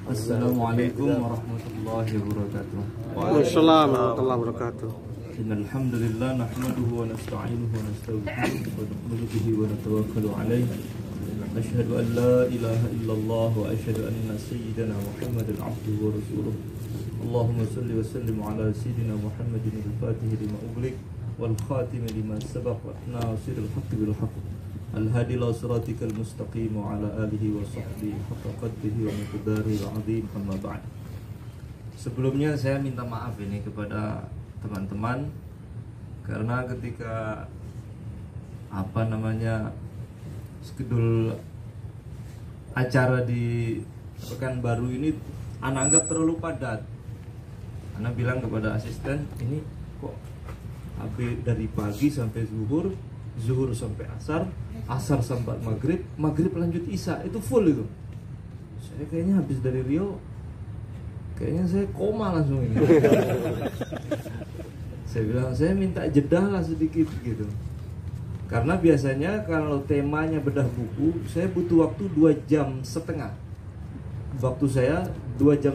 Assalamualaikum warahmatullahi wabarakatuh. Waalaikumsalam warahmatullahi wabarakatuh. Innal hamdalillah nahmaduhu wa nasta'inuhu wa nastaghfiruh wa nu'minu bihi wa natawakkalu 'alaihi. Asyhadu an la ilaha illallah wa asyhadu anna sayyidana Muhammadan 'abduhu wa rasuluh. Allahumma shalli wa sallim 'ala sayyidina Muhammadin al-fatih lima ughliq wal khatim lima sabaq wa nasiril haqqi bil haqq. Al-hadi ila siratikal mustaqim wa ala alihi wa sahbihi haqqa qadrihi wa miqdarihi al-'azim, amma ba'd. Sebelumnya saya minta maaf ini kepada teman-teman karena ketika schedule acara di Pekanbaru ini Ana anggap terlalu padat. Ana bilang kepada asisten, ini kok dari pagi sampai zuhur, zuhur sampai asar, asar sampai maghrib, maghrib lanjut isya, itu full itu. Saya kayaknya habis dari Rio, kayaknya saya koma langsung ini. Saya bilang, saya minta jeda lah sedikit gitu. Karena biasanya kalau temanya bedah buku, saya butuh waktu 2,5 jam. Waktu saya 2,5 jam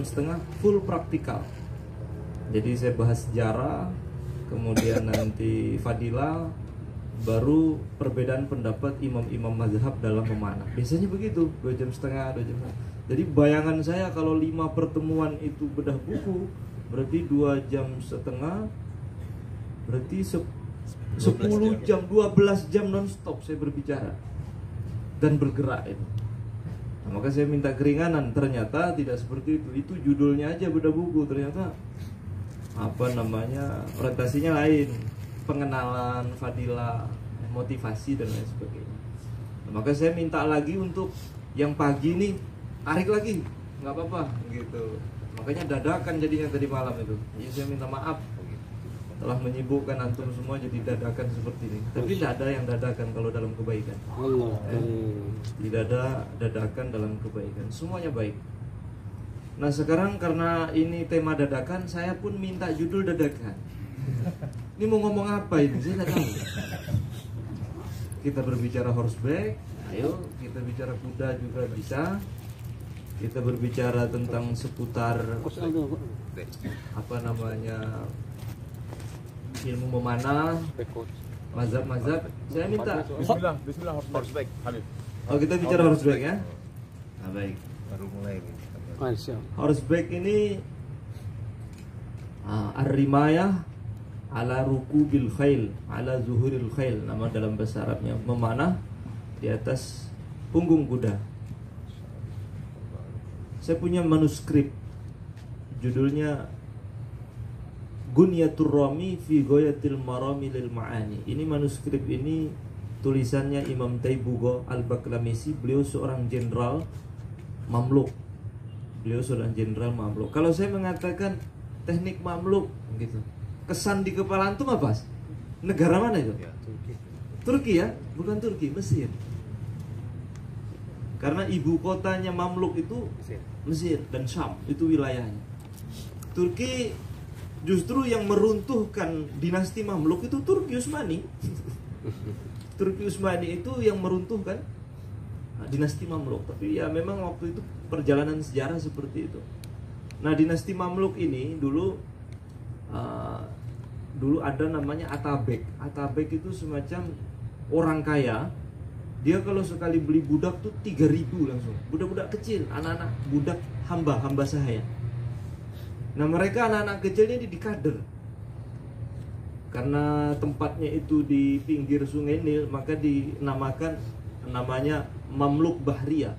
full praktikal. Jadi saya bahas sejarah, kemudian nanti fadilah, baru perbedaan pendapat imam-imam mazhab dalam memanah. Biasanya begitu, 2,5 jam, 2 jam. Jadi bayangan saya kalau 5 pertemuan itu bedah buku, berarti 2,5 jam, berarti 10 jam, 12 jam non-stop saya berbicara dan bergerak itu. Nah, maka saya minta keringanan, ternyata tidak seperti itu. Itu judulnya aja bedah buku, ternyata orientasinya lain. Pengenalan, fadilah, motivasi dan lain sebagainya. Nah, maka saya minta lagi untuk yang pagi nih, tarik lagi, nggak apa-apa gitu. Makanya dadakan jadinya tadi malam itu. Jadi saya minta maaf telah menyibukkan antum semua jadi dadakan seperti ini. Tapi tidak ada yang dadakan kalau dalam kebaikan. Tidak ada dadakan dalam kebaikan. Semuanya baik. Nah sekarang karena ini tema dadakan, saya pun minta judul dadakan. Ini mau ngomong apa ini? Saya tidak tahu. Kita berbicara horseback, ayo kita bicara kuda juga bisa. Kita berbicara tentang seputar ilmu memanah, mazhab-mazhab. Saya minta Bismillah horseback. Oh, kita bicara horseback ya. Nah, baik. Baru mulai ini. Horseback ini ar-rimayah ala rukubil khail, ala zuhuril khail. Nama dalam bahasa Arabnya memanah di atas punggung kuda. Saya punya manuskrip judulnya Gunyatur Rami fi Ghayatil Marami lil Ma'ani. Ini manuskrip ini tulisannya Imam Taibugo Al-Baklamisi. Beliau seorang jenderal Mamluk. Kalau saya mengatakan teknik Mamluk gitu, kesan di kepala antum apa? Negara mana itu? Ya, Turki. Turki ya? Bukan Turki, Mesir. Karena ibu kotanya Mamluk itu Mesir dan Syam, itu wilayahnya. Turki justru yang meruntuhkan dinasti Mamluk itu Turki Utsmani. Turki Utsmani itu yang meruntuhkan dinasti Mamluk. Tapi ya memang waktu itu perjalanan sejarah seperti itu. Nah dinasti Mamluk ini dulu ada namanya Atabek. Atabek itu semacam orang kaya. Dia kalau sekali beli budak tuh 3.000 langsung. Budak-budak kecil, anak-anak budak hamba sahaya. Nah mereka anak-anak kecilnya dikader. Karena tempatnya itu di pinggir sungai Nil, maka namanya Mamluk Bahriya.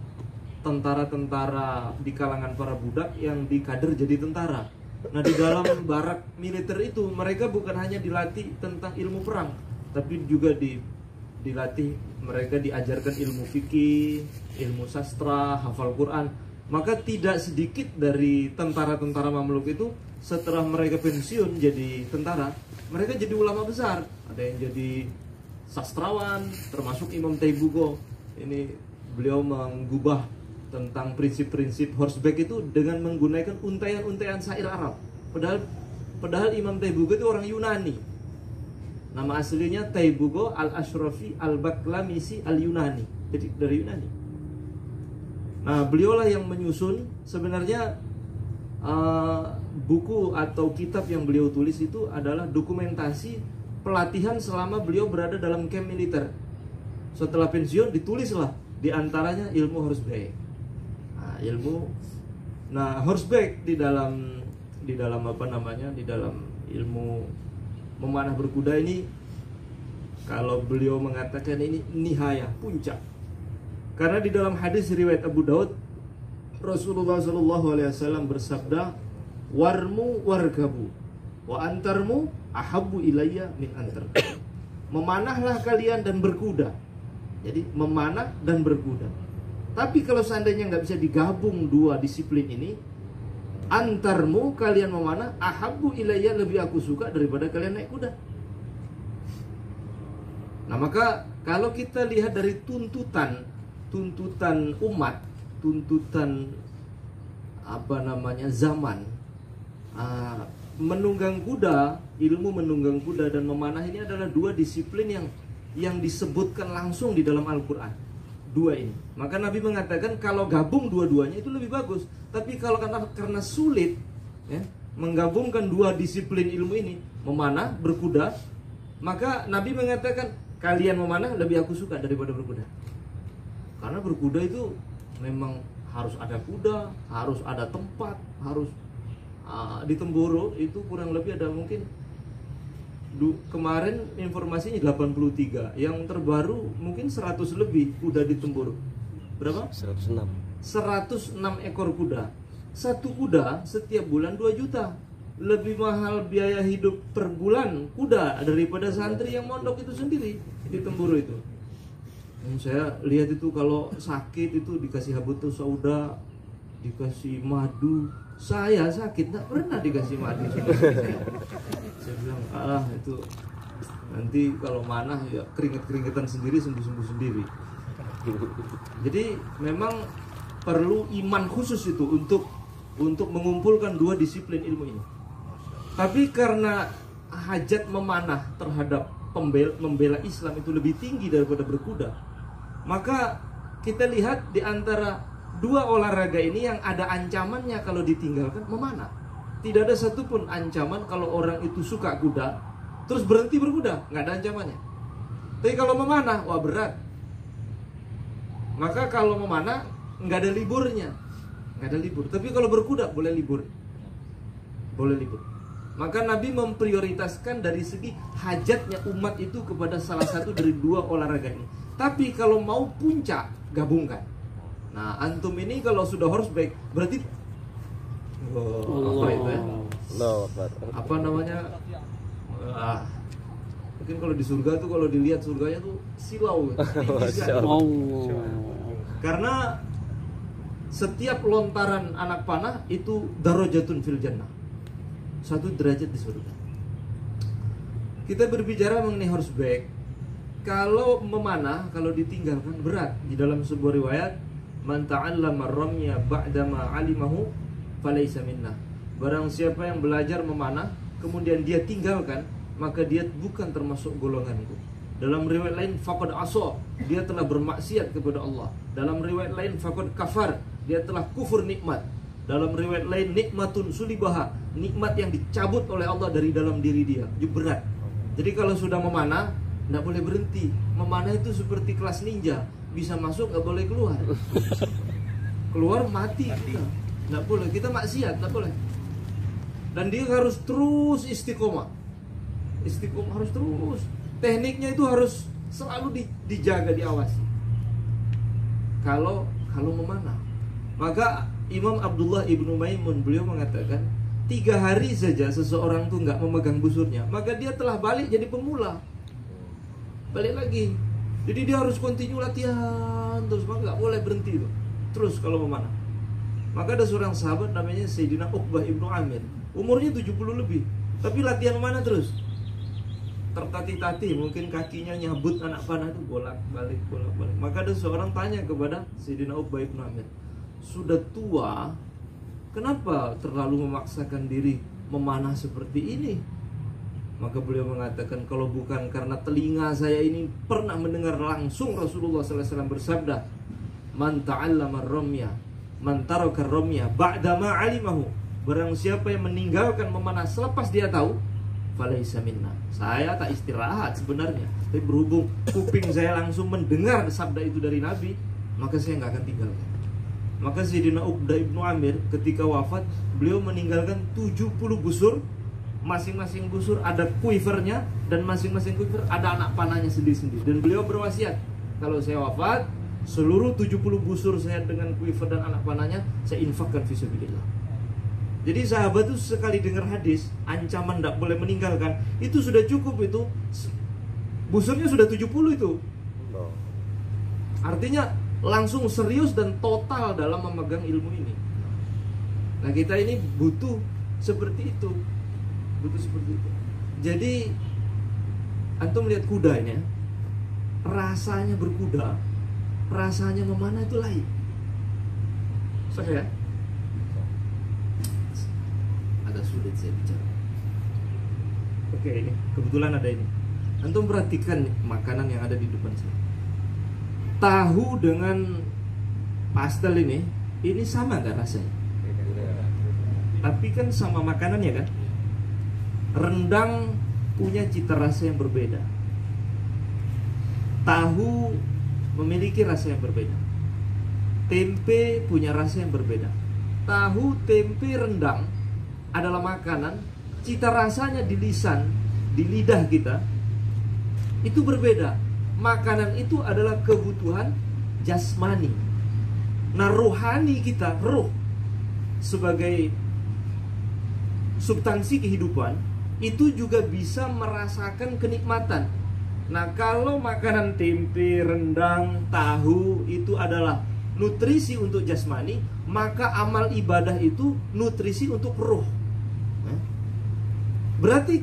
Tentara-tentara di kalangan para budak yang dikader jadi tentara. Nah di dalam barak militer itu mereka bukan hanya dilatih tentang ilmu perang, tapi juga dilatih, mereka diajarkan ilmu fikih, ilmu sastra, hafal Quran. Maka tidak sedikit dari tentara-tentara Mamluk itu setelah mereka pensiun jadi tentara, mereka jadi ulama besar. Ada yang jadi sastrawan, termasuk Imam Taibugo. Ini beliau mengubah tentang prinsip-prinsip horseback itu dengan menggunakan untaian-untaian syair Arab. Padahal Imam Taibugo itu orang Yunani. Nama aslinya Taibugo Al-Ashrafi Al-Baklamisi Al-Yunani. Jadi dari Yunani. Nah, beliaulah yang menyusun sebenarnya buku atau kitab yang beliau tulis itu adalah dokumentasi pelatihan selama beliau berada dalam camp militer. Setelah pensiun ditulislah diantaranya ilmu horseback. Nah, horseback di dalam apa namanya, di dalam ilmu memanah berkuda ini, kalau beliau mengatakan ini nihaya, puncak. Karena di dalam hadis riwayat Abu Daud, Rasulullah SAW bersabda, warmu wargabu, wa antarmu ahabbu ilayya min antar. Memanahlah kalian dan berkuda. Jadi memanah dan berkuda. Tapi kalau seandainya nggak bisa digabung dua disiplin ini, antarmu, kalian memanah, ahabbu ilayya, lebih aku suka daripada kalian naik kuda. Nah, maka kalau kita lihat dari tuntutan umat, tuntutan apa namanya zaman, menunggang kuda, ilmu menunggang kuda dan memanah ini adalah dua disiplin yang disebutkan langsung di dalam Al-Quran. Dua ini. Maka Nabi mengatakan kalau gabung dua-duanya itu lebih bagus. Tapi kalau karena sulit ya, menggabungkan dua disiplin ilmu ini, memanah, berkuda, maka Nabi mengatakan kalian memanah lebih aku suka daripada berkuda. Karena berkuda itu memang harus ada kuda, harus ada tempat, harus di Temboro itu kurang lebih ada mungkin kemarin informasinya 83, yang terbaru mungkin 100 lebih kuda di Temboro. Berapa? 106 ekor kuda. Satu kuda setiap bulan 2 juta. Lebih mahal biaya hidup per bulan kuda daripada santri yang mondok itu sendiri di Temboro itu. Saya lihat itu kalau sakit itu dikasih habatus sauda, dikasih madu. Saya sakit tak pernah dikasih madu. Saya bilang, itu nanti kalau manah ya keringet-keringetan sendiri, sembuh-sembuh sendiri. Jadi memang perlu iman khusus itu untuk mengumpulkan dua disiplin ilmu ini. Tapi karena hajat memanah terhadap membela Islam itu lebih tinggi daripada berkuda, maka kita lihat di antara dua olahraga ini yang ada ancamannya kalau ditinggalkan, memanah. Tidak ada satupun ancaman kalau orang itu suka kuda terus berhenti berkuda, nggak ada ancamannya. Tapi kalau memanah, wah berat. Maka kalau memanah nggak ada liburnya, nggak ada libur. Tapi kalau berkuda boleh libur, boleh libur. Maka Nabi memprioritaskan dari segi hajatnya umat itu kepada salah satu dari dua olahraga ini. Tapi kalau mau puncak, gabungkan. Nah, antum ini kalau sudah horseback berarti apa itu ya? Apa namanya? Mungkin kalau di surga tuh, kalau dilihat surganya tuh silau. Karena setiap lontaran anak panah itu darajatun fil jannah. 1 derajat di surga. Kita berbicara mengenai horseback. Kalau memanah, kalau ditinggalkan berat. Di dalam sebuah riwayat, man ta'allama ramya ba'dama 'alimahu falaysa minna. Barang siapa yang belajar memanah kemudian dia tinggalkan, maka dia bukan termasuk golonganku. Dalam riwayat lain, faqad asa, dia telah bermaksiat kepada Allah. Dalam riwayat lain, faqad kafar, dia telah kufur nikmat. Dalam riwayat lain, nikmatun sulibaha, nikmat yang dicabut oleh Allah dari dalam diri dia. Itu berat. Jadi kalau sudah memanah, tidak boleh berhenti. Memanah itu seperti kelas ninja, bisa masuk, nggak boleh keluar. Keluar mati kita. Nggak boleh, kita maksiat, nggak boleh. Dan dia harus terus istiqomah. Istiqomah harus terus. Tekniknya itu harus selalu dijaga, diawasi. Kalau memanah, maka Imam Abdullah ibnu Maimun beliau mengatakan 3 hari saja seseorang tuh nggak memegang busurnya, maka dia telah balik jadi pemula, balik lagi. Jadi dia harus kontinu latihan terus, maka nggak boleh berhenti tuh. Terus kalau memanah. Maka ada seorang sahabat namanya Sayyidina Uqbah ibnu Amir, umurnya 70 lebih, tapi latihan mana terus, tertati-tati, mungkin kakinya nyabut anak panah itu bolak-balik. Maka ada seorang tanya kepada Sayyidina Uqbah ibnu Amir, sudah tua, kenapa terlalu memaksakan diri memanah seperti ini? Maka beliau mengatakan, kalau bukan karena telinga saya ini pernah mendengar langsung Rasulullah SAW bersabda, Man ta'allama ar-ramya, man taraka ar-ramya ba'da ma 'alimahu. Barang siapa yang meninggalkan memanah selepas dia tahu, falaisa minna. Saya tak istirahat sebenarnya, tapi berhubung kuping saya langsung mendengar sabda itu dari Nabi, maka saya nggak akan tinggalkan. Maka Sayyidina Uqbah ibnu Amir ketika wafat, beliau meninggalkan 70 busur. Masing-masing busur ada quivernya, dan masing-masing quiver ada anak panahnya sendiri-sendiri. Dan beliau berwasiat, kalau saya wafat, seluruh 70 busur saya dengan quiver dan anak panahnya saya infakkan fisabilillah. Jadi sahabat itu sekali dengar hadis ancaman tidak boleh meninggalkan, itu sudah cukup. Itu busurnya sudah 70 itu. Artinya langsung serius dan total dalam memegang ilmu ini. Nah, kita ini butuh seperti itu. Butuh seperti itu. Jadi antum lihat kudanya, rasanya berkuda, rasanya memanah itu lain. Saya agak sulit saya bicara. Oke, ini kebetulan ada ini. Antum perhatikan makanan yang ada di depan saya. Tahu dengan pastel ini sama nggak rasanya? Tapi kan sama makanannya kan. Rendang punya cita rasa yang berbeda. Tahu memiliki rasa yang berbeda. Tempe punya rasa yang berbeda. Tahu, tempe, rendang adalah makanan, cita rasanya di lisan, di lidah kita itu berbeda. Makanan itu adalah kebutuhan jasmani. Nah, rohani kita, roh sebagai substansi kehidupan, itu juga bisa merasakan kenikmatan. Nah, kalau makanan tempe, rendang, tahu itu adalah nutrisi untuk jasmani, maka amal ibadah itu nutrisi untuk roh. Berarti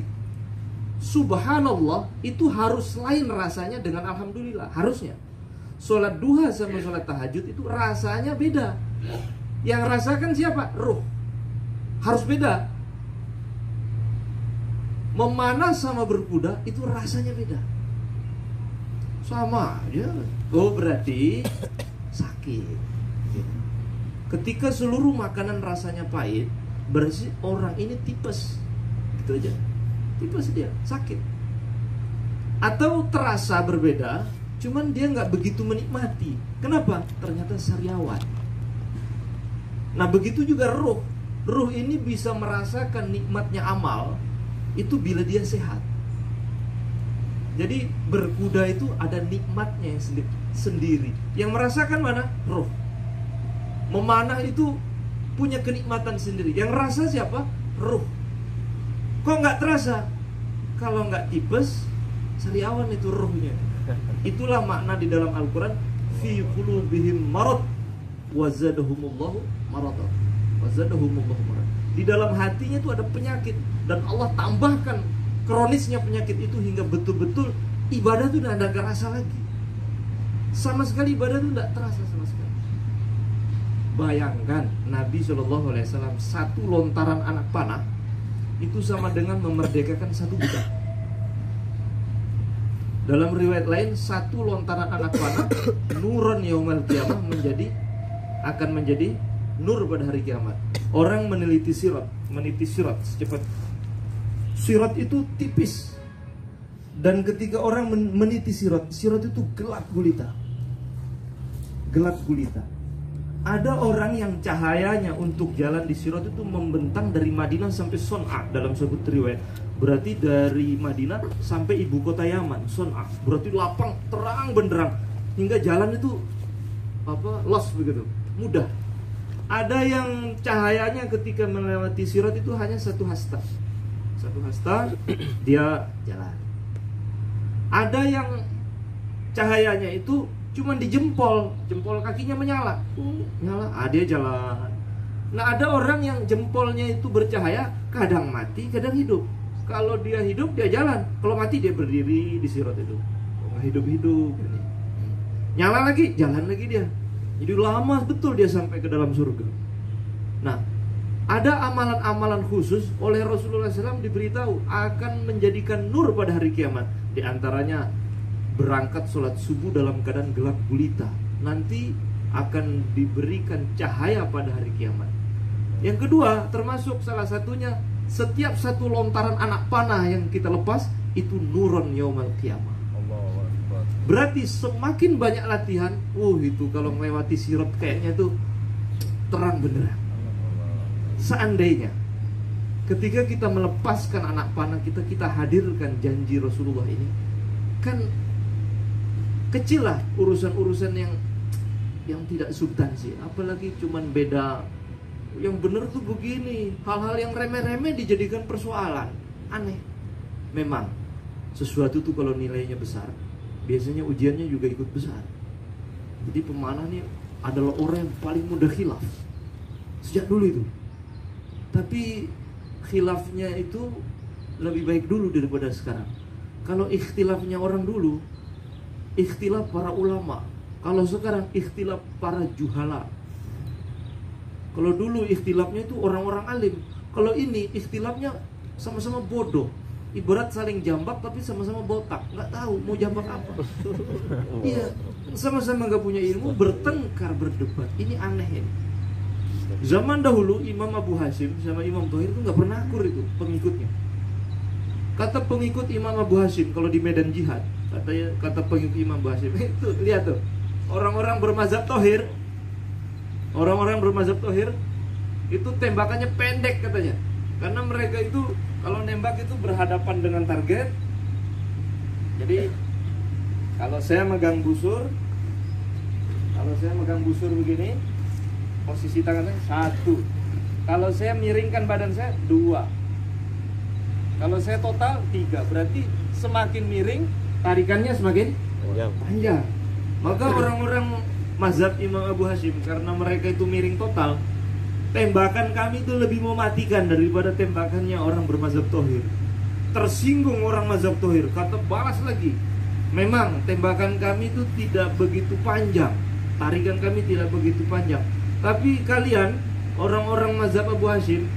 subhanallah itu harus lain rasanya dengan alhamdulillah. Harusnya sholat duha sama sholat tahajud itu rasanya beda. Yang rasakan siapa? Ruh. Harus beda. Memanah sama berkuda itu rasanya beda. Sama aja. Oh, berarti sakit. Ketika seluruh makanan rasanya pahit, berarti orang ini tipes. Gitu aja. Tipes dia, sakit. Atau terasa berbeda, cuman dia nggak begitu menikmati. Kenapa? Ternyata sariawan. Nah, begitu juga ruh. Ruh ini bisa merasakan nikmatnya amal itu bila dia sehat. Jadi berkuda itu ada nikmatnya yang sendiri. Yang merasakan mana? Ruh. Memanah itu punya kenikmatan sendiri. Yang rasa siapa? Ruh. Kok nggak terasa? Kalau nggak tipes, sariawan itu ruhnya. Itulah makna di dalam Al-Quran, fi qulubihim marad wazadahumullahu marad. Wazadahumullahu marad. Di dalam hatinya itu ada penyakit, dan Allah tambahkan kronisnya penyakit itu hingga betul-betul ibadah itu udah nggak terasa lagi. Sama sekali ibadah itu nggak terasa sama sekali. Bayangkan Nabi SAW satu lontaran anak panah itu sama dengan memerdekakan satu budak. Dalam riwayat lain, satu lontaran anak panah nuron yaumal qiyamah akan menjadi nur pada hari kiamat. Orang meniti sirat secepat. Sirat itu tipis. Dan ketika orang meniti sirat itu gelap gulita. Gelap gulita. Ada orang yang cahayanya untuk jalan di sirat itu membentang dari Madinah sampai Son'a dalam sebuah riwayat. Berarti dari Madinah sampai ibu kota Yaman, Son'a. Berarti lapang, terang benderang, hingga jalan itu los begitu, mudah. Ada yang cahayanya ketika melewati sirat itu hanya satu hasta. Satu hasta dia jalan. Ada yang cahayanya itu cuman di jempol kakinya menyala, nyala, dia jalan. Nah, ada orang yang jempolnya itu bercahaya, kadang mati, kadang hidup. Kalau dia hidup dia jalan, kalau mati dia berdiri di sirat itu. Nggak hidup ini. Nyala lagi, jalan lagi dia. Jadi lama betul dia sampai ke dalam surga. Nah, ada amalan-amalan khusus oleh Rasulullah SAW diberitahu akan menjadikan nur pada hari kiamat. Di antaranya berangkat sholat subuh dalam keadaan gelap gulita. Nanti akan diberikan cahaya pada hari kiamat. Yang kedua, termasuk salah satunya, setiap satu lontaran anak panah yang kita lepas itu nurun yaumal qiyamah. Allahu Akbar. Berarti semakin banyak latihan, itu kalau melewati sirat kayaknya tuh terang beneran. Seandainya ketika kita melepaskan anak panah kita hadirkan janji Rasulullah ini, kan kecil lah urusan-urusan yang tidak substansi, apalagi cuman beda. Yang benar tuh begini, hal-hal yang remeh-remeh dijadikan persoalan. Aneh. Memang sesuatu tuh kalau nilainya besar, biasanya ujiannya juga ikut besar. Jadi pemanah ini adalah orang yang paling mudah khilaf sejak dulu itu. Tapi khilafnya itu lebih baik dulu daripada sekarang. Kalau ikhtilafnya orang dulu, ikhtilaf para ulama. Kalau sekarang ikhtilaf para juhala. Kalau dulu ikhtilafnya itu orang-orang alim. Kalau ini ikhtilafnya sama-sama bodoh. Ibarat saling jambak tapi sama-sama botak. Nggak tahu mau jambak apa. Iya, sama-sama nggak punya ilmu, bertengkar, berdebat. Ini aneh ini. Zaman dahulu Imam Abu Hashim sama Imam Thohir itu nggak pernah akur itu pengikutnya. Kata pengikut Imam Abu Hashim kalau di medan jihad, kata pengikut Imam Abu Hashim itu, lihat tuh, orang-orang bermazhab Thohir, itu tembakannya pendek katanya. Karena mereka itu kalau nembak itu berhadapan dengan target. Jadi kalau saya megang busur begini, posisi tangannya 1. Kalau saya miringkan badan saya 2. Kalau saya total 3. Berarti semakin miring tarikannya semakin panjang. Maka orang-orang mazhab Imam Abu Hashim, karena mereka itu miring total, tembakan kami itu lebih mematikan daripada tembakannya orang bermazhab Thohir. Tersinggung orang mazhab Thohir, kata balas lagi, memang tembakan kami itu tidak begitu panjang, tarikan kami tidak begitu panjang. Tapi kalian orang-orang mazhab Abu Hashim,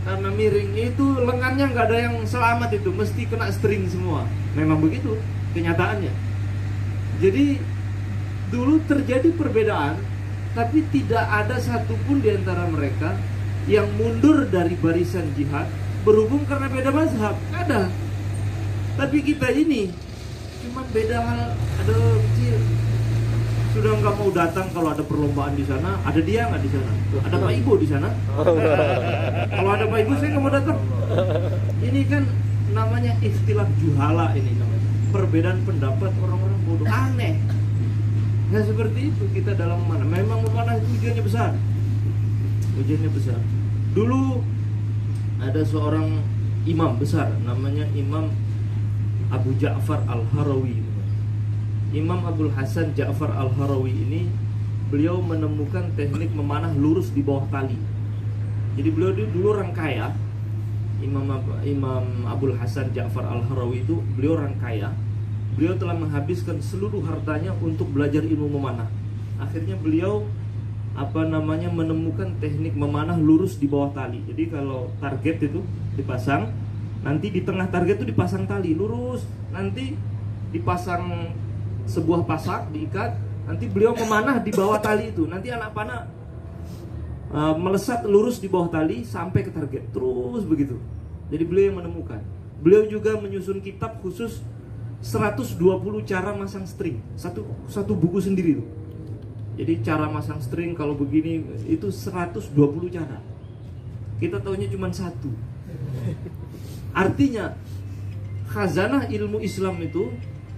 karena miring itu lengannya nggak ada yang selamat, itu mesti kena string semua. Memang begitu kenyataannya. Jadi dulu terjadi perbedaan, tapi tidak ada satupun di antara mereka yang mundur dari barisan jihad berhubung karena beda mazhab. Ada. Tapi kita ini cuma beda hal, ada kecil. Sudah nggak mau datang kalau ada perlombaan di sana, ada dia nggak di sana? Ada Pak Ibu di sana? Kalau ada Pak Ibu saya nggak mau datang. Ini kan namanya istilah juhala, ini namanya perbedaan pendapat orang-orang bodoh, aneh. Nggak seperti itu kita dalam memanah. Memang memanah itu ujiannya besar. Dulu ada seorang imam besar, namanya Imam Abu Ja'far Al-Harawi. Imam Abdul Hasan Ja'far Al-Harawi ini, beliau menemukan teknik memanah lurus di bawah tali. Jadi beliau dulu orang kaya. Imam Abdul Hasan Ja'far Al-Harawi itu beliau orang kaya. Beliau telah menghabiskan seluruh hartanya untuk belajar ilmu memanah. Akhirnya beliau menemukan teknik memanah lurus di bawah tali. Jadi kalau target itu dipasang, nanti di tengah target itu dipasang tali lurus, nanti dipasang sebuah pasak diikat, nanti beliau memanah di bawah tali itu. Nanti anak panah melesat lurus di bawah tali sampai ke target, terus begitu. Jadi beliau yang menemukan. Beliau juga menyusun kitab khusus 120 cara masang string, satu buku sendiri tuh. Jadi cara masang string kalau begini itu 120 cara. Kita taunya cuma 1. Artinya khazanah ilmu Islam itu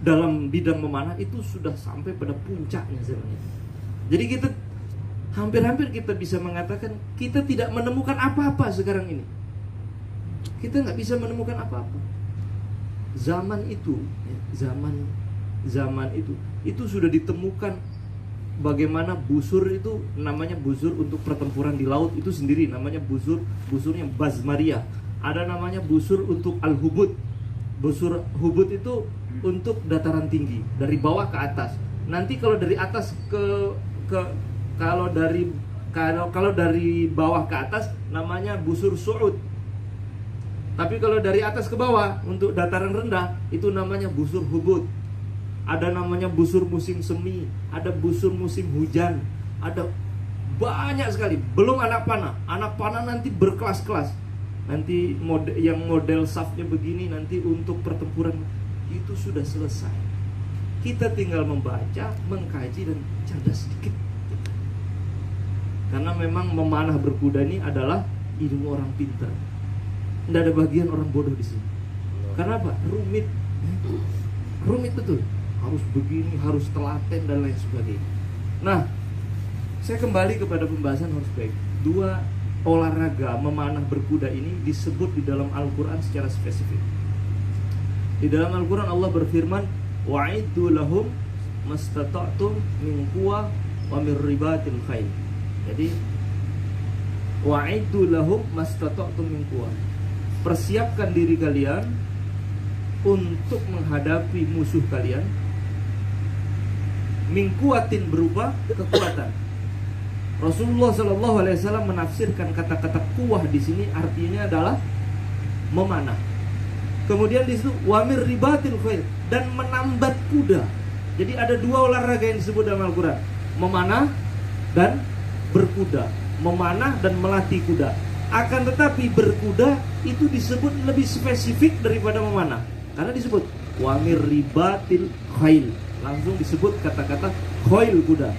dalam bidang memanah itu sudah sampai pada puncaknya zaman itu. Jadi kita hampir-hampir kita bisa mengatakan kita tidak menemukan apa-apa sekarang ini. Kita nggak bisa menemukan apa-apa. Zaman itu sudah ditemukan bagaimana busur itu, namanya busur untuk pertempuran di laut itu sendiri, namanya busurnya Bazmaria. Ada namanya busur untuk al-hubud. Busur hubud itu untuk dataran tinggi, dari bawah ke atas. Nanti kalau dari atas kalau dari bawah ke atas namanya busur su'ud. Tapi kalau dari atas ke bawah untuk dataran rendah itu namanya busur hubud. Ada namanya busur musim semi, ada busur musim hujan, ada banyak sekali. Belum anak panah nanti berkelas-kelas. Nanti yang model safnya begini nanti untuk pertempuran itu sudah selesai. Kita tinggal membaca, mengkaji dan cerdas sedikit. Karena memang memanah berkuda ini adalah ilmu orang pintar. Tidak ada bagian orang bodoh di sini. Karena apa? Rumit. Rumit betul. Harus begini, harus telaten dan lain sebagainya. Nah, saya kembali kepada pembahasan horseback. Dua olahraga memanah berkuda ini disebut di dalam Al-Quran secara spesifik. Di dalam Al-Quran Allah berfirman, wa'iddu lahum mastata'tum min quwwah wa min ribatil khail. Jadi wa'iddu lahum mastata'tum min quwwah. Persiapkan diri kalian untuk menghadapi musuh kalian. Min quwwatin berupa kekuatan. Rasulullah SAW menafsirkan kata-kata kuwah di sini artinya adalah memanah. Kemudian di situ wamir ribatil khail, dan menambat kuda. Jadi ada dua olahraga yang disebut dalam Al-Quran, memanah dan berkuda. Memanah dan melatih kuda. Akan tetapi berkuda itu disebut lebih spesifik daripada memanah, karena disebut wamir ribatil khail, langsung disebut kata-kata khail kuda.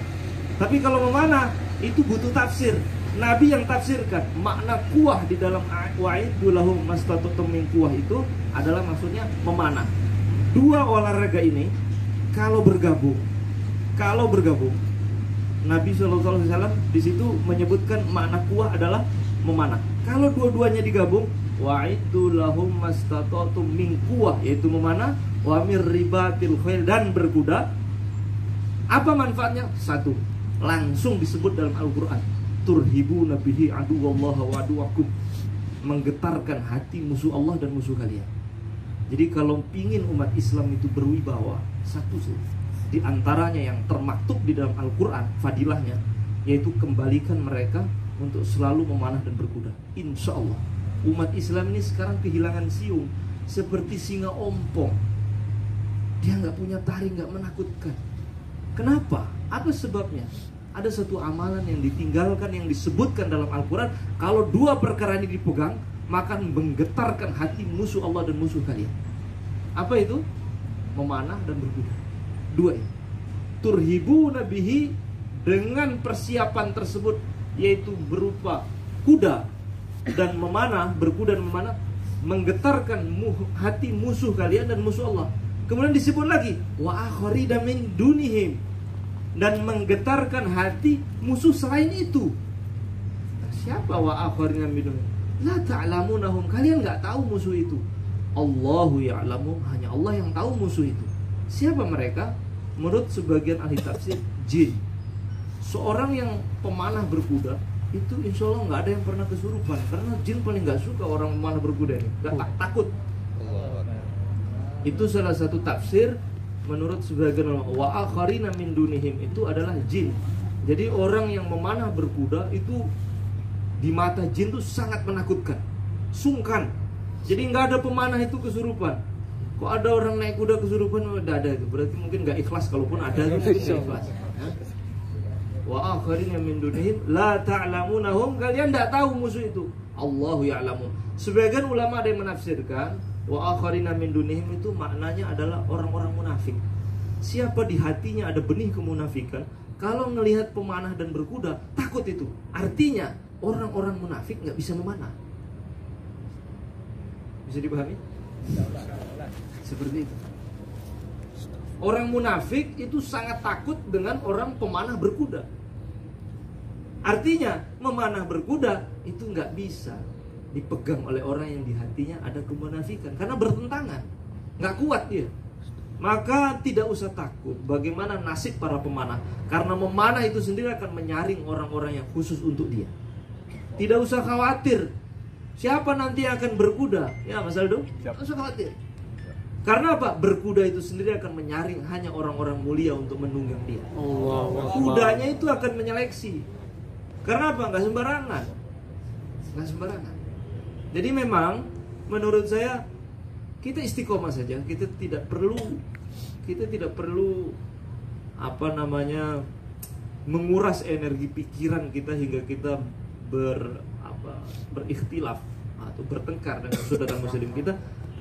Tapi kalau memanah itu butuh tafsir. Nabi yang tafsirkan makna kuwah di dalam wa'iddu lahum mastata'tum min quwwah itu adalah maksudnya memanah. Dua olahraga ini kalau bergabung, Nabi SAW di situ menyebutkan makna kuwah adalah memanah. Kalau dua-duanya digabung, wa'iddu lahum mastata'tum min quwwah, yaitu memanah, wa mir ribatil khail, dan berkuda. Apa manfaatnya? Satu, langsung disebut dalam Al-Quran, turhibuna bihi aduwallaha wa aduwakum, menggetarkan hati musuh Allah dan musuh kalian. Jadi kalau pingin umat Islam itu berwibawa, satu sih di antaranya yang termaktub di dalam Al-Quran fadilahnya, yaitu kembalikan mereka untuk selalu memanah dan berkuda. Insya Allah umat Islam ini sekarang kehilangan siung seperti singa ompong. Dia nggak punya taring, nggak menakutkan. Kenapa? Apa sebabnya? Ada satu amalan yang ditinggalkan, yang disebutkan dalam Al-Quran. Kalau dua perkara ini dipegang, maka menggetarkan hati musuh Allah dan musuh kalian. Apa itu? Memanah dan berkuda. Dua ini. Turhibuna bihi, dengan persiapan tersebut, yaitu berupa kuda dan memanah, berkuda dan memanah, menggetarkan hati musuh kalian dan musuh Allah. Kemudian disebut lagi wa akharina min dunihim, dan menggetarkan hati musuh selain itu. Nah, siapa wa akharina min dunihim? La ta'lamunahum, kalian enggak tahu musuh itu. Allahu ya'lamu, hanya Allah yang tahu musuh itu. Siapa mereka? Menurut sebagian ahli tafsir, jin. Seorang yang pemanah berkuda itu insya Allah nggak ada yang pernah kesurupan, karena jin paling nggak suka orang memanah berkuda ini, nggak takut. Itu salah satu tafsir menurut sebagian ulama. Wa akharina min dunihim itu adalah jin. Jadi orang yang memanah berkuda itu di mata jin itu sangat menakutkan, sungkan. Jadi nggak ada pemanah itu kesurupan. Kok ada orang naik kuda kesurupan? Udah ada itu, berarti mungkin nggak ikhlas. Kalaupun ada itu mungkin nggak ikhlas. Wa akharina min dunihim la ta'lamunahum, kalian tidak tahu musuh itu. Allahu ya'lamu. Sebagian ulama ada yang menafsirkan wa akharina min dunihim itu maknanya adalah orang-orang munafik. Siapa di hatinya ada benih kemunafikan, kalau melihat pemanah dan berkuda takut itu. Artinya orang-orang munafik nggak bisa memanah. Bisa dipahami? Seperti itu. Orang munafik itu sangat takut dengan orang pemanah berkuda. Artinya memanah berkuda itu nggak bisa dipegang oleh orang yang di hatinya ada kemunafikan, karena bertentangan, nggak kuat dia. Maka tidak usah takut bagaimana nasib para pemanah, karena memanah itu sendiri akan menyaring orang-orang yang khusus untuk dia. Tidak usah khawatir siapa nanti yang akan berkuda, ya Mas Aldo, tidak usah khawatir. Karena apa? Berkuda itu sendiri akan menyaring hanya orang-orang mulia untuk menunggang dia. Kudanya itu akan menyeleksi. Karena apa? Nggak sembarangan. Nggak sembarangan. Jadi memang menurut saya kita istiqomah saja. Kita tidak perlu menguras energi pikiran kita hingga kita berikhtilaf atau bertengkar dengan saudara muslim kita,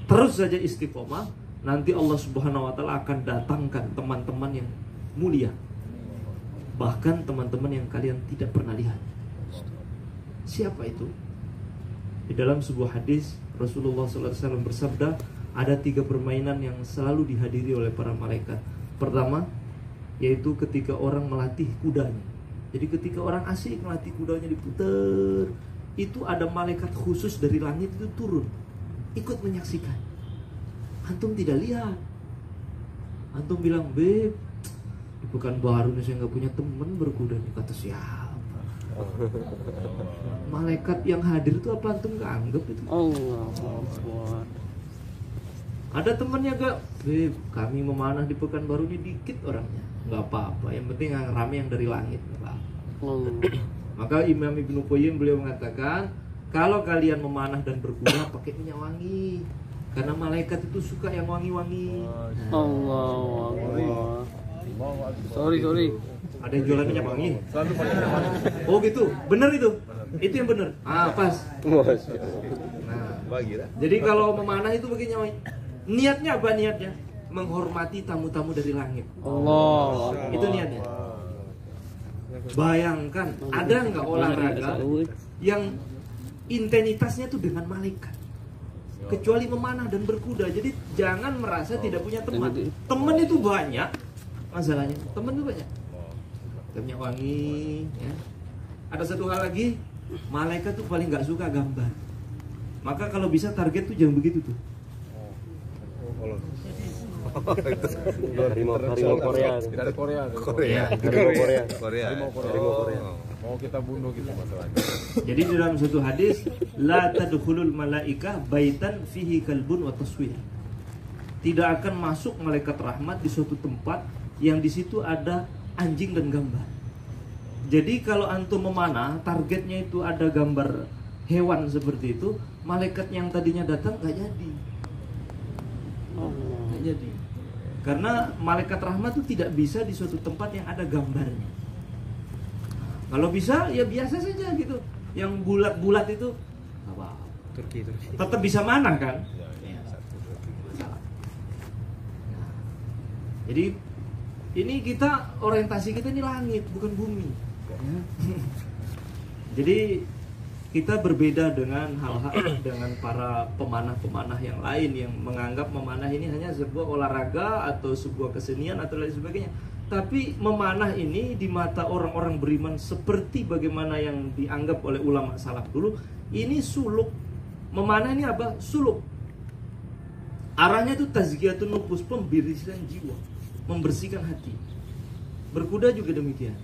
terus saja istiqomah, nanti Allah Subhanahu wa taala akan datangkan teman-teman yang mulia. Bahkan teman-teman yang kalian tidak pernah lihat. Siapa itu? Di dalam sebuah hadis Rasulullah SAW bersabda, ada 3 permainan yang selalu dihadiri oleh para malaikat. Pertama, yaitu ketika orang melatih kudanya. Jadi ketika orang asik melatih kudanya diputer, itu ada malaikat khusus dari langit itu turun, ikut menyaksikan. Antum tidak lihat. Antum bilang, "Beb, di Pekanbaru nih saya nggak punya teman berkuda nih." Kata siapa? Malaikat yang hadir itu apa antum nggak anggap itu? Allah. Ada temannya gak? Beb, kami memanah di Pekanbaru ini dikit orangnya. Nggak apa-apa, yang penting yang rame yang dari langit. Nggak apa-apa. Maka Imam Ibnu Qayyim beliau mengatakan, kalau kalian memanah dan berkuda pakai minyak wangi, karena malaikat itu suka yang wangi-wangi. Allah. Sorry. Ada yang jualan minyak wangi? Oh gitu, bener itu yang bener. Pas. Nah, jadi kalau memanah itu pakai minyak wangi. Niatnya apa niatnya? Menghormati tamu-tamu dari langit. Allah. Itu niatnya. Bayangkan, ada nggak olahraga yang intensitasnya itu dengan malaikat, kecuali memanah dan berkuda. Jadi jangan merasa tidak punya teman. Teman itu banyak, masalahnya teman itu banyak. Minyak wangi, ya. Ada satu hal lagi, malaikat tuh paling nggak suka gambar. Maka kalau bisa target tuh jangan begitu tuh. Harimau Korea. Tidak ada Korea. Harimau Korea. Mau kita bunuh gitu masalahnya. Jadi dalam satu hadis, la tadkhulul malaika baitan fihi kalbun wa taswir. Tidak akan masuk malaikat rahmat di suatu tempat yang di situ ada anjing dan gambar. Jadi kalau antum memanah, targetnya itu ada gambar hewan seperti itu, malaikat yang tadinya datang nggak jadi. Nggak jadi. Karena malaikat rahmat itu tidak bisa di suatu tempat yang ada gambarnya. Kalau bisa ya biasa saja gitu. Yang bulat-bulat itu apa? Turki. Tetap bisa manah kan? Jadi ini kita orientasi kita ini langit bukan bumi. Ya. Jadi kita berbeda dengan hal-hal dengan para pemanah-pemanah yang lain yang menganggap memanah ini hanya sebuah olahraga atau sebuah kesenian atau lain sebagainya. Tapi memanah ini di mata orang-orang beriman seperti bagaimana yang dianggap oleh ulama salaf dulu, ini suluk. Memanah ini apa? Suluk. Arahnya itu tazkiyatun nufus, pembirisan jiwa, membersihkan hati. Berkuda juga demikian.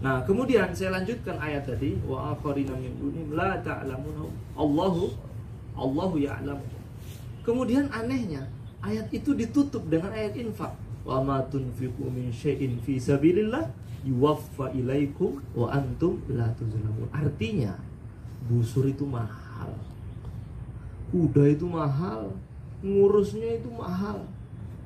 Nah, kemudian saya lanjutkan ayat tadi, wa akharina min dunihim la ta'lamunhum Allahu ya'lamu. Kemudian anehnya, ayat itu ditutup dengan ayat infak. Wa ma tunfiqu min syai'in fi sabilillah yuwaffa ilaikum wa antum la tuzlamun. Artinya, busur itu mahal. Kuda itu mahal, ngurusnya itu mahal.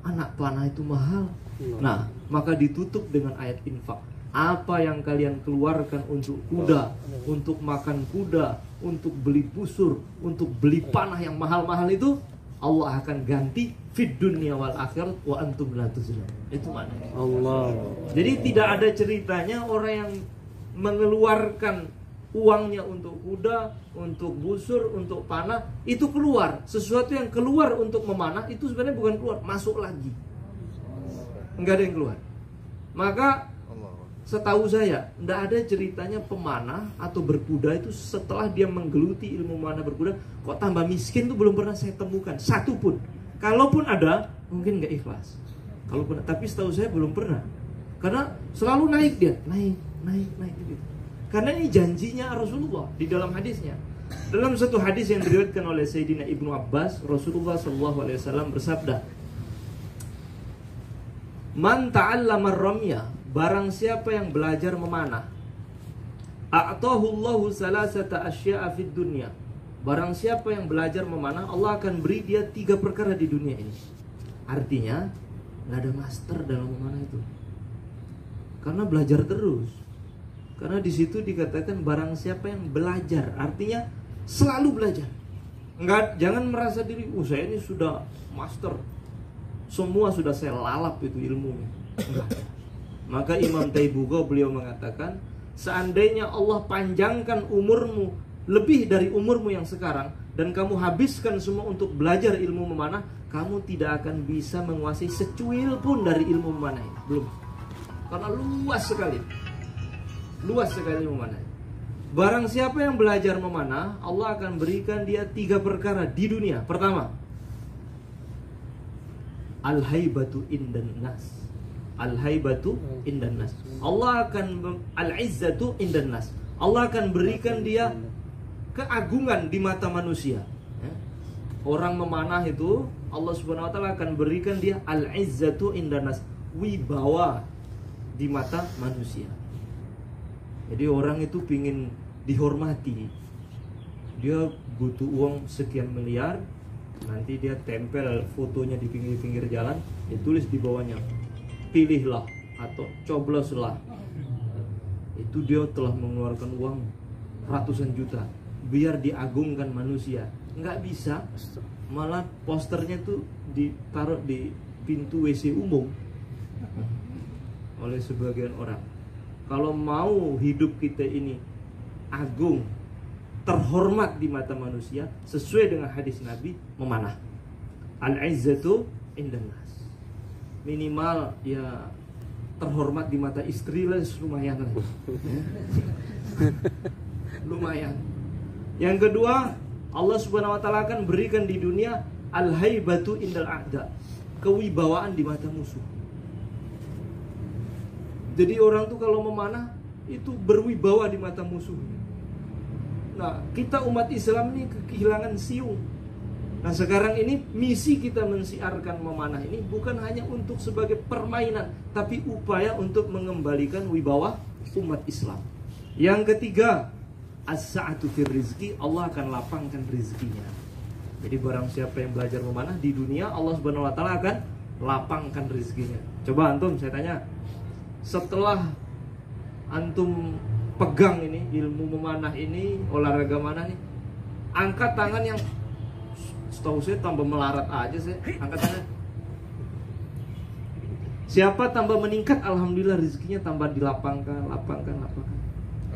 Anak panah itu mahal. Nah, maka ditutup dengan ayat infak. Apa yang kalian keluarkan untuk kuda, untuk makan kuda, untuk beli busur, untuk beli panah yang mahal-mahal itu, Allah akan ganti fid dunya wal akhirat wa antum la tuzlamun. Itu maknanya. Allah. Jadi tidak ada ceritanya orang yang mengeluarkan uangnya untuk kuda, untuk busur, untuk panah itu keluar. Sesuatu yang keluar untuk memanah itu sebenarnya bukan keluar, masuk lagi. Enggak ada yang keluar. Maka setahu saya, tidak ada ceritanya pemanah atau berkuda itu setelah dia menggeluti ilmu memanah berkuda, kok tambah miskin tuh belum pernah saya temukan satu pun. Kalaupun ada, mungkin nggak ikhlas. Kalaupun, tapi setahu saya belum pernah. Karena selalu naik dia, naik gitu. Karena ini janjinya Rasulullah di dalam hadisnya. Dalam satu hadis yang diriwayatkan oleh Sayyidina Ibnu Abbas, Rasulullah SAW bersabda, "Man ta'allama ar-ramya, barang siapa yang belajar memanah, a'tahullahu salasata asya'a fid dunya." Barang siapa yang belajar memanah, Allah akan beri dia 3 perkara di dunia ini. Artinya, nggak ada master dalam memanah itu. Karena belajar terus. Karena di situ dikatakan barang siapa yang belajar, artinya selalu belajar. Enggak, jangan merasa diri, saya ini sudah master, semua sudah saya lalap itu ilmunya. Enggak. Maka Imam Taibugo beliau mengatakan, seandainya Allah panjangkan umurmu lebih dari umurmu yang sekarang, dan kamu habiskan semua untuk belajar ilmu memanah, kamu tidak akan bisa menguasai secuil pun dari ilmu memanah ini. Belum. Karena luas sekali. Luas sekali memanah. Barang siapa yang belajar memanah, Allah akan berikan dia 3 perkara di dunia. Pertama, al-haibatu indan nas. Al-haibatu indan nas. Allah akan al-izzatu indan nas. Allah akan berikan dia keagungan di mata manusia. Orang memanah itu Allah Subhanahu wa taala akan berikan dia al-izzatu indan nas, wibawa di mata manusia. Jadi orang itu pingin dihormati. Dia butuh uang sekian miliar, nanti dia tempel fotonya di pinggir-pinggir jalan, ditulis di bawahnya, pilihlah atau cobloslah. Itu dia telah mengeluarkan uang ratusan juta biar diagungkan manusia. Nggak bisa, malah posternya tuh ditaruh di pintu WC umum oleh sebagian orang. Kalau mau hidup kita ini agung, terhormat di mata manusia, sesuai dengan hadis Nabi, memanah. Al-izzatu indan nas. Minimal ya terhormat di mata istri lah, lumayan lah. Lumayan. Yang kedua, Allah Subhanahu wa taala akan berikan di dunia al-haibatu indal a'da, kewibawaan di mata musuh. Jadi orang tuh kalau memanah itu berwibawa di mata musuhnya. Nah, kita umat Islam ini kehilangan siung. Nah, sekarang ini misi kita mensiarkan memanah ini bukan hanya untuk sebagai permainan, tapi upaya untuk mengembalikan wibawa umat Islam. Yang ketiga, as-sa'atu fir rizki, Allah akan lapangkan rizkinya. Jadi barang siapa yang belajar memanah di dunia, Allah Subhanahu wa taala akan lapangkan rizkinya. Coba antum, saya tanya, setelah antum pegang ini ilmu memanah ini, olahraga mana nih, angkat tangan yang setahu saya tambah melarat aja, saya angkat tangan. Siapa tambah meningkat, alhamdulillah rezekinya tambah dilapangkan, lapangkan.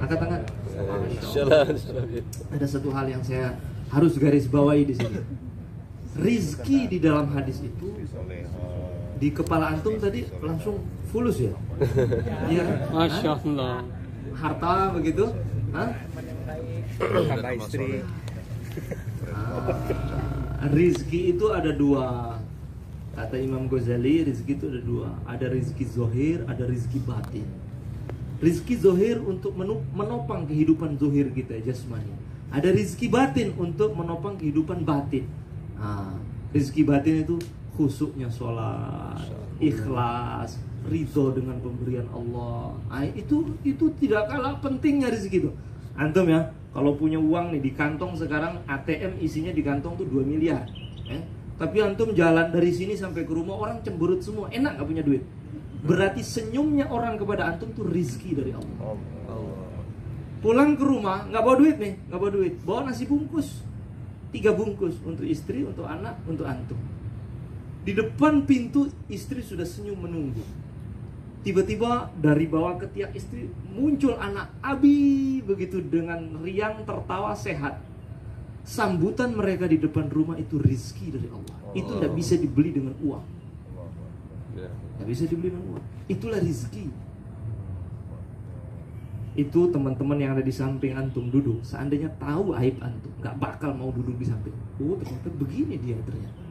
Angkat tangan. Ada satu hal yang saya harus garis bawahi di sini. Rizki di dalam hadis itu di kepala antum tadi langsung fulus ya? Iya. Masya Allah. Harta begitu? Hah? Kakak istri. Rizki itu ada 2. Kata Imam Ghazali, rizki itu ada 2. Ada rizki zohir, ada rizki batin. Rizki zohir untuk menopang kehidupan zohir kita, jasmani. Ada rizki batin untuk menopang kehidupan batin. Rizki batin itu khusyuknya sholat, ikhlas, ridho dengan pemberian Allah. Itu tidak kalah pentingnya rezeki itu. Antum ya, kalau punya uang nih di kantong sekarang, ATM isinya di kantong tuh 2 miliar. Tapi antum jalan dari sini sampai ke rumah, orang cemberut semua, enak gak punya duit. Berarti senyumnya orang kepada antum tuh rizki dari Allah. Pulang ke rumah nggak bawa duit nih, nggak bawa duit, bawa nasi bungkus, 3 bungkus untuk istri, untuk anak, untuk antum. Di depan pintu istri sudah senyum menunggu. Tiba-tiba dari bawah ketiak istri muncul anak Abi begitu dengan riang, tertawa, sehat. Sambutan mereka di depan rumah itu rizki dari Allah. Itu tidak bisa dibeli dengan uang. Tidak bisa dibeli dengan uang. Itulah rizki. Itu teman-teman yang ada di samping antum duduk, seandainya tahu aib antum, nggak bakal mau duduk di samping. Oh, ternyata begini dia ternyata.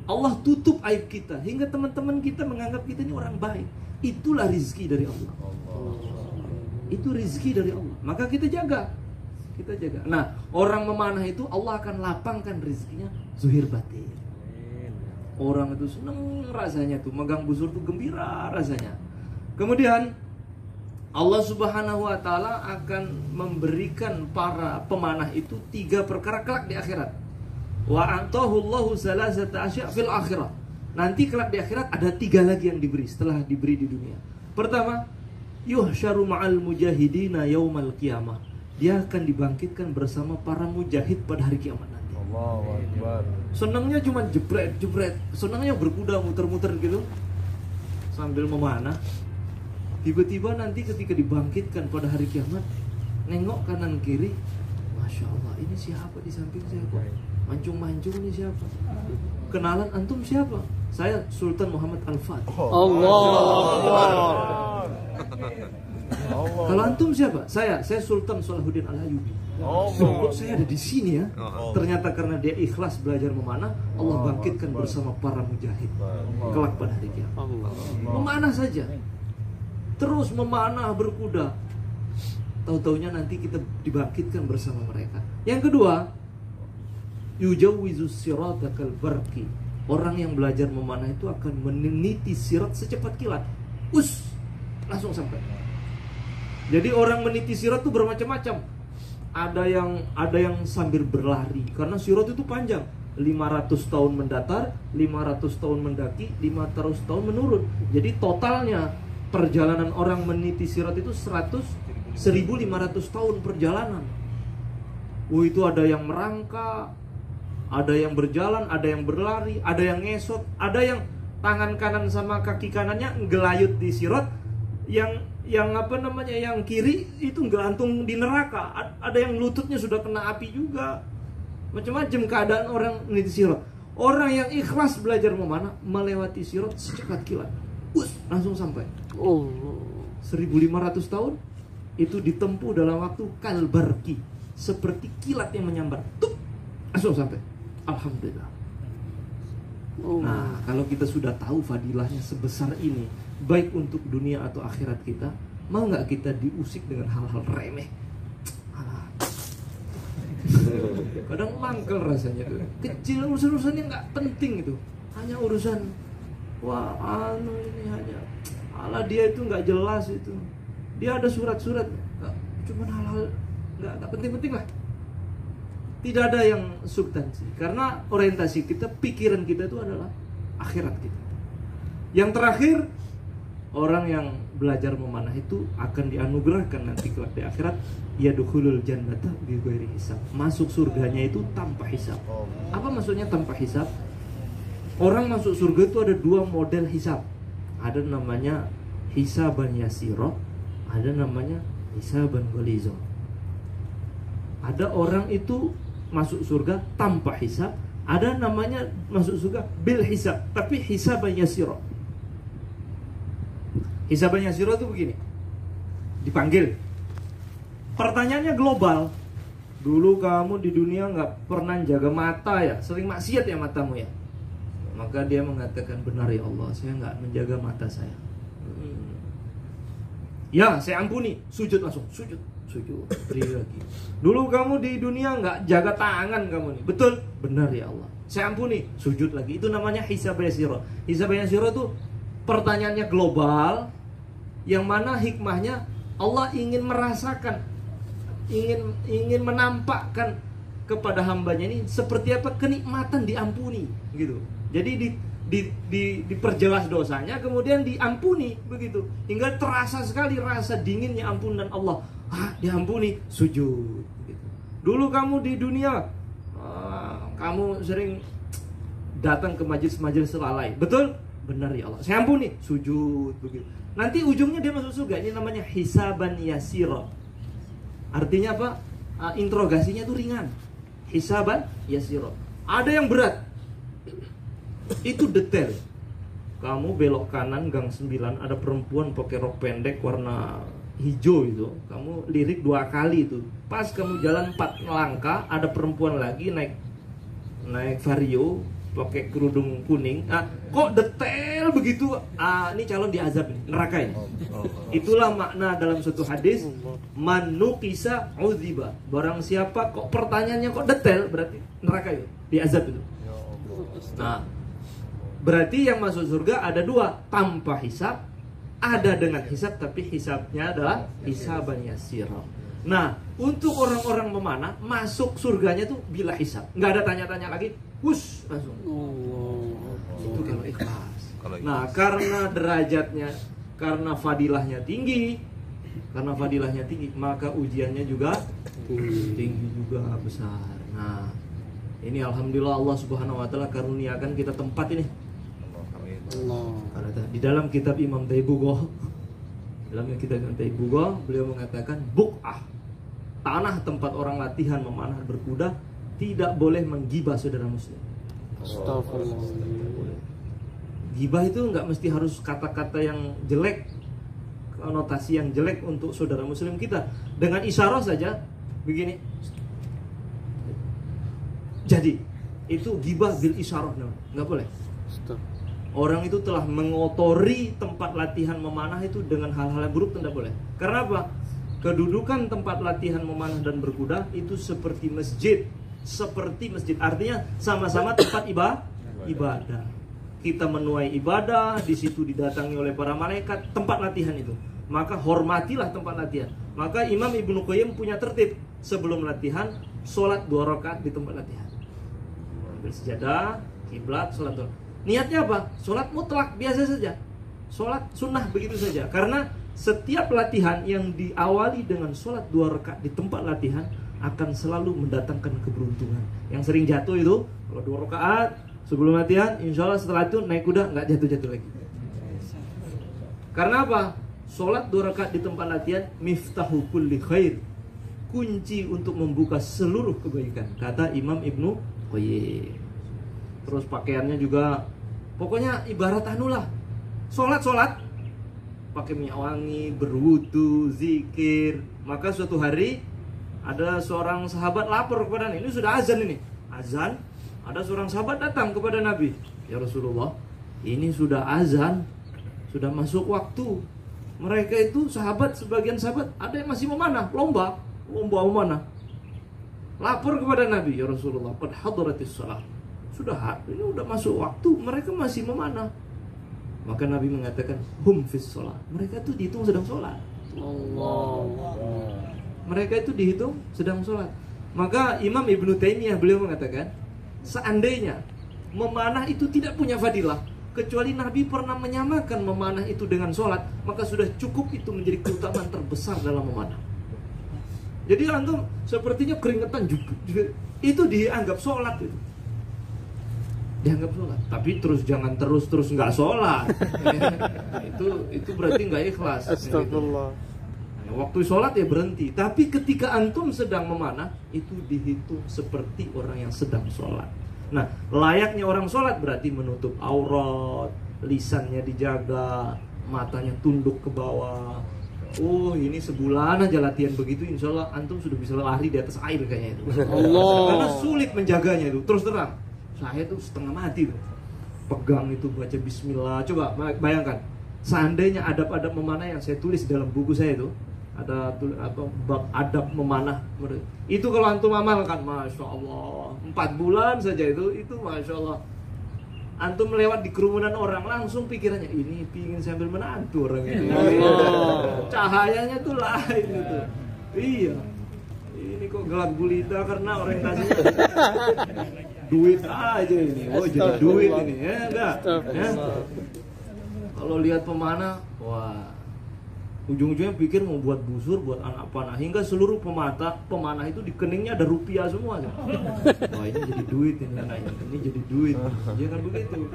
Allah tutup aib kita hingga teman-teman kita menganggap kita ini orang baik. Itulah rizki dari Allah. Itu rizki dari Allah. Maka kita jaga. Kita jaga. Nah, orang memanah itu Allah akan lapangkan rizkinya zuhir batin. Orang itu senang rasanya tuh, megang busur tuh gembira rasanya. Kemudian Allah Subhanahu wa taala akan memberikan para pemanah itu 3 perkara kelak di akhirat. Wa antahullahu salasata asya' fil akhirah. Nanti kelak di akhirat ada 3 lagi yang diberi setelah diberi di dunia. Pertama, yuhsyaru ma'al mujahidina yaumal qiyamah. Dia akan dibangkitkan bersama para mujahid pada hari kiamat nanti. Allahu Akbar. Senangnya cuma jebret. Senangnya berkuda muter-muter gitu sambil memanah. Tiba-tiba nanti ketika dibangkitkan pada hari kiamat, nengok kanan kiri, Masya Allah, ini siapa di samping saya kok? Mancung-mancung ini siapa? Kenalan antum siapa? Saya Sultan Muhammad Al-Fatih. Allah. Kalau antum siapa? Saya Sultan Salahuddin Al-Ayyubi. Kok saya ada di sini ya? Ternyata karena dia ikhlas belajar memanah, Allah bangkitkan bersama para mujahid kelak pada hari kiamat. Memanah saja, terus memanah berkuda. Tahu-taunya nanti kita dibangkitkan bersama mereka. Yang kedua, yujawwizus sirata kal barqi. Orang yang belajar memanah itu akan meniti sirat secepat kilat. Langsung sampai. Jadi orang meniti sirat itu bermacam-macam. Ada yang sambil berlari karena sirat itu panjang. 500 tahun mendatar, 500 tahun mendaki, 500 tahun menurun. Jadi totalnya perjalanan orang meniti sirat itu 1500 tahun perjalanan. Itu ada yang merangkak, ada yang berjalan, ada yang berlari, ada yang ngesot, ada yang tangan kanan sama kaki kanannya ngelayut di sirat, yang kiri itu ngelantung di neraka, ada yang lututnya sudah kena api juga. Macam-macam keadaan orang meniti sirat. Orang yang ikhlas belajar memanah melewati sirat secepat kilat, langsung sampai. 1500 tahun itu ditempuh dalam waktu kalbarki, seperti kilat yang menyambar, langsung sampai. Alhamdulillah. Nah, kalau kita sudah tahu fadilahnya sebesar ini, baik untuk dunia atau akhirat kita, mau nggak kita diusik dengan hal-hal remeh? Kadang mangkel rasanya tuh. Kecil, urusan-urusan yang nggak penting itu, hanya urusan ini hanya dia itu nggak jelas itu. Dia ada surat-surat, cuman hal-hal nggak penting-penting lah. Tidak ada yang substansi, karena orientasi kita, pikiran kita itu adalah akhirat kita. Yang terakhir, orang yang belajar memanah itu akan dianugerahkan nanti kelak di akhirat, yadkhulul jannata bighairi hisab. Masuk surganya itu tanpa hisab. Apa maksudnya tanpa hisab? Orang masuk surga itu ada dua model hisab. Ada namanya hisaban yasiro, ada namanya hisaban ghalizo. Ada orang itu masuk surga tanpa hisab, ada namanya masuk surga bil hisab, tapi hisaban yasiro. Hisaban yasiro itu begini, dipanggil, pertanyaannya global. Dulu kamu di dunia nggak pernah jaga mata ya, sering maksiat ya matamu ya. Maka dia mengatakan, benar ya Allah, saya nggak menjaga mata saya. Ya, saya ampuni. Sujud langsung, sujud. Beri lagi. Dulu kamu di dunia nggak jaga tangan kamu nih. Betul? Benar ya Allah, saya ampuni. Sujud lagi. Itu namanya hisab yasiro. Hisab yasiro itu pertanyaannya global, yang mana hikmahnya Allah ingin merasakan, ingin menampakkan kepada hambanya ini seperti apa kenikmatan diampuni gitu. Jadi diperjelas dosanya, kemudian diampuni begitu, hingga terasa sekali rasa dinginnya ampunan Allah. Diampuni, sujud gitu. Dulu kamu di dunia kamu sering datang ke majelis-majelis lalai. Betul? Benar ya Allah, saya ampuni. Sujud begitu. Nanti ujungnya dia masuk surga. Ini namanya hisaban yasiro. Artinya apa? Interogasinya itu ringan. Hisaban yasiro. Ada yang berat, itu detail. Kamu belok kanan gang 9, ada perempuan pakai rok pendek warna hijau itu, kamu lirik 2 kali itu. Pas kamu jalan 4 langkah, ada perempuan lagi naik vario pakai kerudung kuning. Kok detail begitu? Ini calon diazab nih, neraka ini. Itulah makna dalam suatu hadis, man nuqisa udziba. Barang siapa kok pertanyaannya kok detail, berarti neraka itu, diazab itu. Nah, berarti yang masuk surga ada 2, tanpa hisab, ada dengan hisab, tapi hisabnya adalah hisaban yasiro. Nah, untuk orang-orang memanah, masuk surganya tuh bila hisab, nggak ada tanya-tanya lagi, langsung. Itu kalau ikhlas. Nah, karena derajatnya, karena fadilahnya tinggi, karena fadilahnya tinggi, maka ujiannya juga tinggi juga besar. Nah, ini alhamdulillah Allah Subhanahu wa taala karuniakan kita tempat ini. Allah. Karena di dalam kitab Imam Taibugoh, beliau mengatakan buq'ah, tanah tempat orang latihan memanah berkuda, tidak boleh menggibah saudara muslim. Astagfirullah. Gibah itu nggak mesti harus kata-kata yang jelek, konotasi yang jelek untuk saudara muslim kita. Dengan isyarah saja begini. Jadi itu gibah bil isyarah, nggak boleh. Astagfirullah. Orang itu telah mengotori tempat latihan memanah itu dengan hal-hal yang buruk, tidak boleh. Karena apa? Kedudukan tempat latihan memanah dan berkuda itu seperti masjid. Artinya sama-sama tempat ibadah. Kita menuai ibadah, di situ didatangi oleh para malaikat, tempat latihan itu. Maka hormatilah tempat latihan. Maka Imam Ibnu Qayyim punya tertib, sebelum latihan sholat 2 rakaat di tempat latihan. Ambil sejadah, kiblat, sholat 2 rakaat. Niatnya apa? Sholat mutlak, biasa saja. Sholat sunnah begitu saja. Karena setiap latihan yang diawali dengan sholat 2 rakaat di tempat latihan akan selalu mendatangkan keberuntungan. Yang sering jatuh itu, kalau 2 rakaat sebelum latihan, insya Allah setelah itu naik kuda nggak jatuh-jatuh lagi. Karena apa? Sholat 2 rakaat di tempat latihan miftahu kulli khair, kunci untuk membuka seluruh kebaikan, kata Imam Ibnu Qayyim. Terus pakaiannya juga, pokoknya ibarat anulah, sholat pakai minyak wangi, berwudu, zikir. Maka suatu hari ada seorang sahabat lapor kepada Nabi, ini sudah azan ini, azan. Ada seorang sahabat datang kepada Nabi, ya Rasulullah, ini sudah azan, sudah masuk waktu. Mereka itu sebagian sahabat ada yang masih memanah, lomba memanah. Lapor kepada Nabi, ya Rasulullah, qad hadaratis shalah, ini udah masuk waktu, mereka masih memanah. Maka Nabi mengatakan, hum fis shalah, mereka itu dihitung sedang sholat. Allah. Mereka itu dihitung sedang sholat. Maka Imam Ibnu Taimiyah beliau mengatakan, seandainya memanah itu tidak punya fadilah, kecuali Nabi pernah menyamakan memanah itu dengan sholat, maka sudah cukup itu menjadi keutamaan terbesar dalam memanah. Jadi antum sepertinya keringetan juga, itu dianggap sholat itu. Dianggap sholat. Tapi jangan terus nggak sholat. itu berarti nggak ikhlas. Astagfirullah. Nah, waktu sholat ya berhenti. Tapi ketika antum sedang memanah, itu dihitung seperti orang yang sedang sholat. Nah, layaknya orang sholat berarti menutup aurat, lisannya dijaga, matanya tunduk ke bawah. Oh, ini sebulan aja latihan begitu, insya Allah antum sudah bisa lari di atas air kayaknya itu. Allah. Karena sulit menjaganya itu. Terus terang, saya tuh setengah mati tuh. Pegang itu baca bismillah. Coba bayangkan, seandainya adab-adab memanah yang saya tulis dalam buku saya itu, ada bab adab memanah. Itu kalau antum amalkan, masya Allah, 4 bulan saja itu masya Allah. Antum melewat di kerumunan orang, langsung pikirannya, ini pingin sambil menantu orang ini. Cahayanya tuh lain gitu. Iya. Ini kok gelap gulita karena orientasinya duit aja ini. Oh, jadi duit ini. Ya enggak? Ya. Kalau lihat pemanah, wah, ujung-ujungnya pikir mau buat busur, buat anak panah, hingga seluruh pemanah itu di keningnya ada rupiah semua. Wah, ini jadi duit ini anaknya, ini jadi duit. Jangan begitu.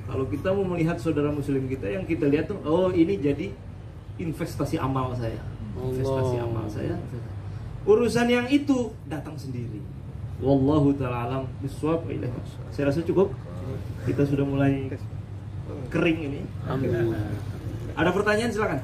Kalau kita mau melihat saudara muslim kita, yang kita lihat tuh, oh ini jadi investasi amal saya. Investasi amal saya. Urusan yang itu datang sendiri. Wallahu ta'ala alam bisawab. Saya rasa cukup. Kita sudah mulai kering ini. Amin. Ada pertanyaan silakan.